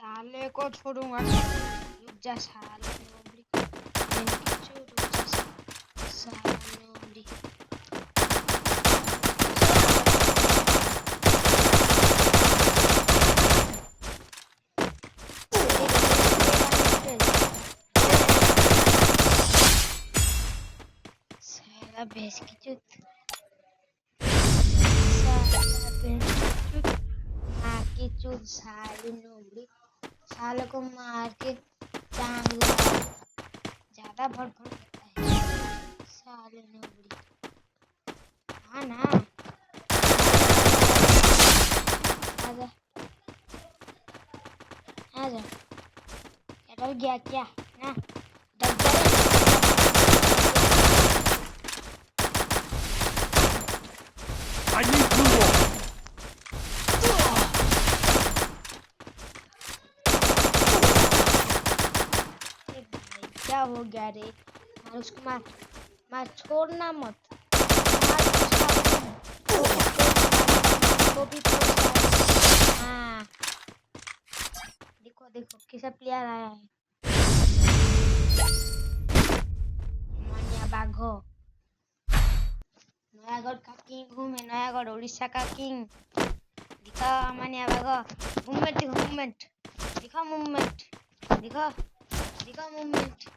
साले को छोड़ूंगा। रुक जा साले नोबड़ी, रुक जा साले नोबड़ी। साला भैंस की चूत, साला भैंस की चूत, माँ की चूत, साली नोबड़ी। साले को मार के टांग ज्यादा भड़भड़ करता है साले नोबड़ी। हाँ ना, आजा आजा। डर गया क्या ना, डर गया। I need blue wall. क्या हो गया रे? मार उसको, मार मार, छोड़ना मत। हाँ देखो देखो कैसा प्लेयर आया है। मानिया बाघो, नयागढ़ का किंग हूँ मैं, नयागढ़ उड़ीसा का किंग। दिखा मानिया बाघो, मूवमेंट दिखो, मूवमेंट दिखा, मूवमेंट दिखा, दिखा मूवमेंट।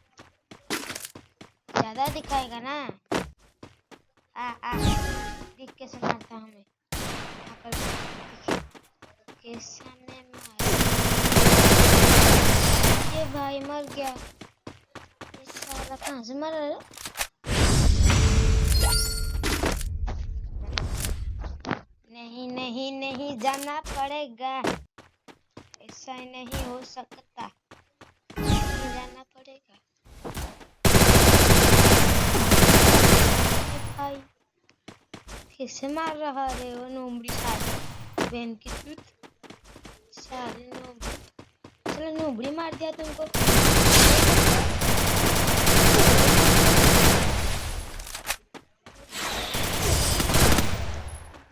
ज्यादा दिखाएगा ना। आ देख कैसे मारता हमें, कैसा ने मारा। ये भाई मर गया। ये साला कहाँ से मरा रे? नहीं नहीं नहीं, जाना पड़ेगा। ऐसा नहीं हो सकता, नहीं जाना पड़ेगा। भाई कैसे मार रहा रे वो नोबड़ी साले, बहन की चूत साले नोबड़ी। चलो नोबड़ी मार दिया तुमको।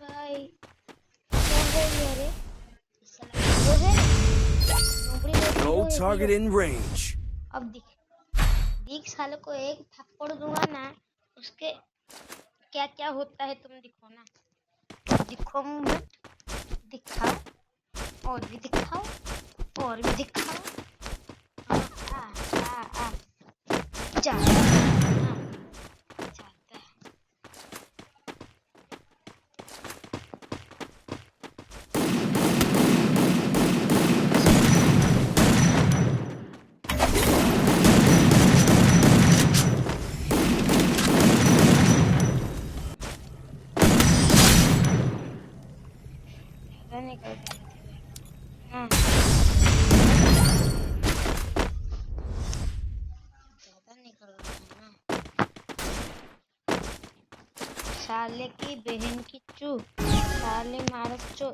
भाई क्या हो गया रे? वो है nobody. No target in range. अब दिख साले को एक थप्पड़ दूंगा ना, उसके क्या क्या होता है तुम दिखो ना। दिखो मूवमेंट दिखाओ, और भी दिखाओ, और भी दिखाओ। जाता जाता। ज्यादा निकल गया हाँ, ज्यादा निकल गया ना। साले की बहन की चू, साले मारत चो,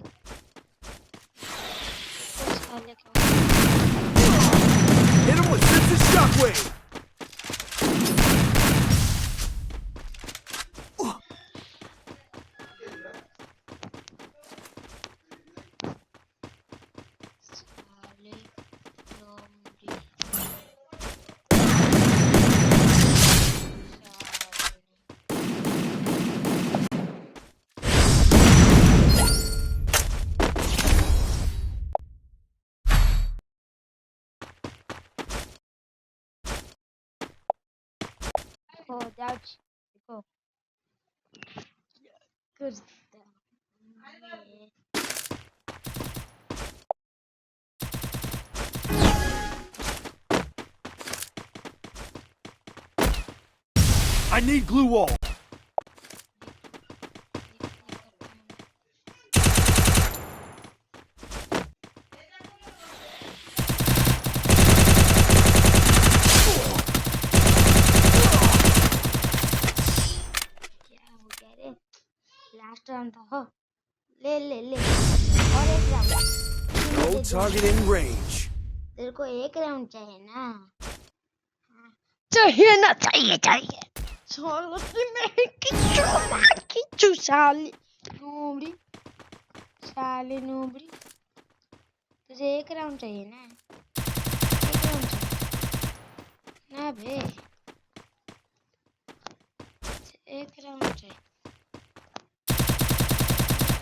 साले को Hit him with Senses Shockwave. साले नोबड़ी। हो जाओ देखो करता है। I need glue wall. Last round था हो, ले ले ले और एक round. No target in range. तेरे को एक राउंड चाहिए ना? चाहिए ना, चाहिए चाहिए। चलो मैं किच्चू मार, किच्चू साली नोबड़ी, साली नोबड़ी। तुझे एक राउंड चाहिए ना, एक राउंड चाहिए ना बे, एक राउंड चाहिए,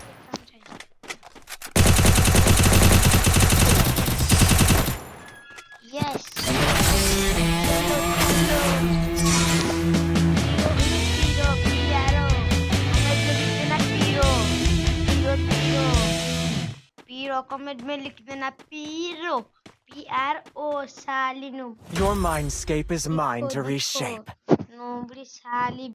एक राउंड चाहिए। यस Piro, Piaro, comment में लिख देना Piro, P-R-O, साली noob. Your mindscape is mine to देखो, reshape. नूबड़ी साली